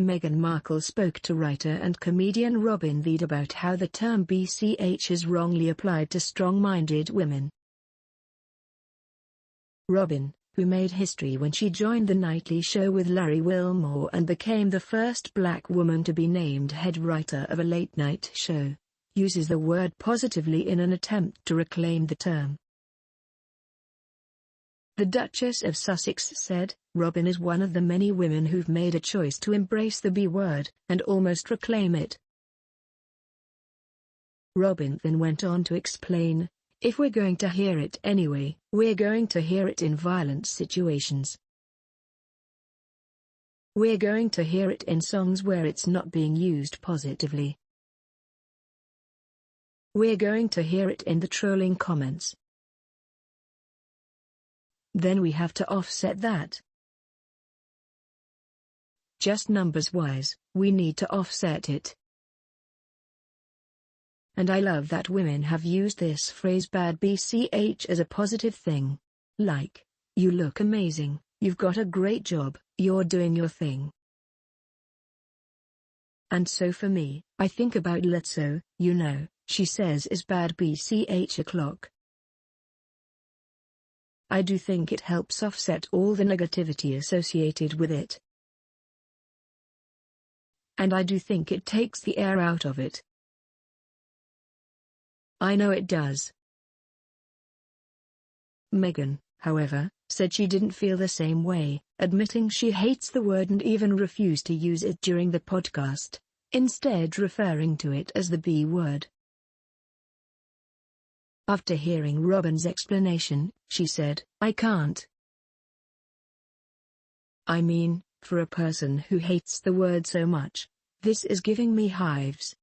Meghan Markle spoke to writer and comedian Robin Thede about how the term BCH is wrongly applied to strong-minded women. Robin, who made history when she joined The Nightly Show with Larry Wilmore and became the first black woman to be named head writer of a late-night show, uses the word positively in an attempt to reclaim the term. The Duchess of Sussex said, "Robin is one of the many women who've made a choice to embrace the B word and almost reclaim it." Robin then went on to explain, "If we're going to hear it anyway, we're going to hear it in violent situations. We're going to hear it in songs where it's not being used positively. We're going to hear it in the trolling comments. Then we have to offset that. Just numbers-wise, we need to offset it. And I love that women have used this phrase bad BCH as a positive thing. Like, you look amazing, you've got a great job, you're doing your thing. And so for me, I think about Lizzo, she says is bad BCH o'clock. I do think it helps offset all the negativity associated with it. And I do think it takes the air out of it. I know it does." Meghan, however, said she didn't feel the same way, admitting she hates the word and even refused to use it during the podcast, instead referring to it as the B word. After hearing Robin's explanation, she said, "I can't. I mean, for a person who hates the word so much, this is giving me hives.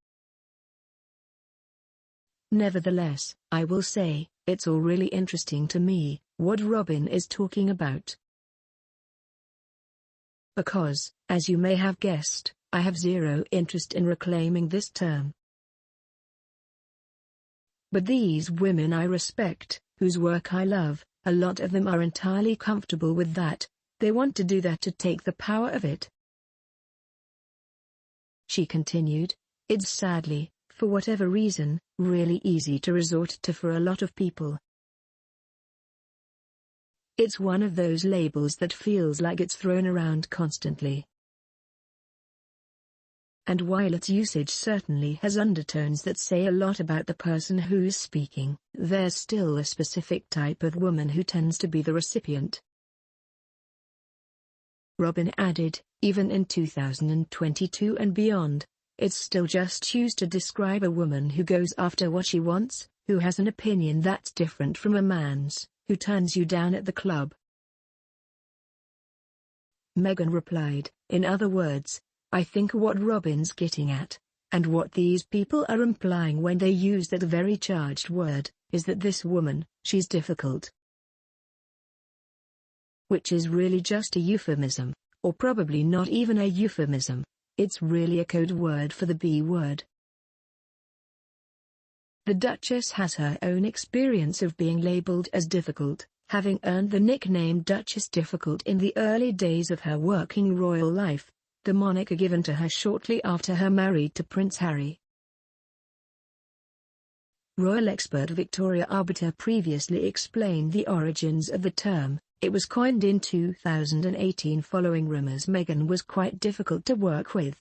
Nevertheless, I will say, it's all really interesting to me, what Robin is talking about. Because, as you may have guessed, I have zero interest in reclaiming this term. But these women I respect, whose work I love, a lot of them are entirely comfortable with that. They want to do that to take the power of it." She continued, "It's sadly, for whatever reason, really easy to resort to for a lot of people. It's one of those labels that feels like it's thrown around constantly. And while its usage certainly has undertones that say a lot about the person who's speaking, there's still a specific type of woman who tends to be the recipient." Robin added, "Even in 2022 and beyond, it's still just used to describe a woman who goes after what she wants, who has an opinion that's different from a man's, who turns you down at the club." Meghan replied, "In other words, I think what Robin's getting at, and what these people are implying when they use that very charged word, is that this woman, she's difficult. Which is really just a euphemism, or probably not even a euphemism, it's really a code word for the B word." The Duchess has her own experience of being labeled as difficult, having earned the nickname Duchess Difficult in the early days of her working royal life, the moniker given to her shortly after her marriage to Prince Harry. Royal expert Victoria Arbiter previously explained the origins of the term. It was coined in 2018 following rumors Meghan was quite difficult to work with.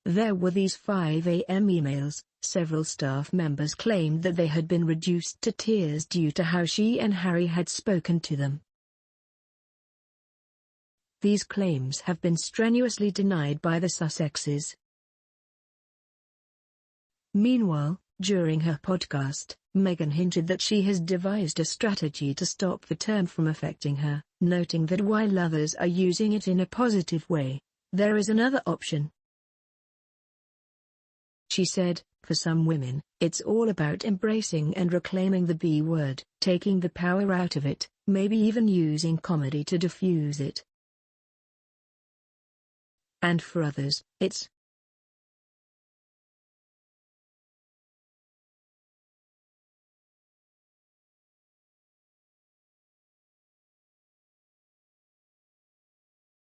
There were these 5 a.m. emails. Several staff members claimed that they had been reduced to tears due to how she and Harry had spoken to them. These claims have been strenuously denied by the Sussexes. Meanwhile, during her podcast, Meghan hinted that she has devised a strategy to stop the term from affecting her, noting that while others are using it in a positive way, there is another option. She said, "For some women, it's all about embracing and reclaiming the B word, taking the power out of it, maybe even using comedy to diffuse it. And for others, it's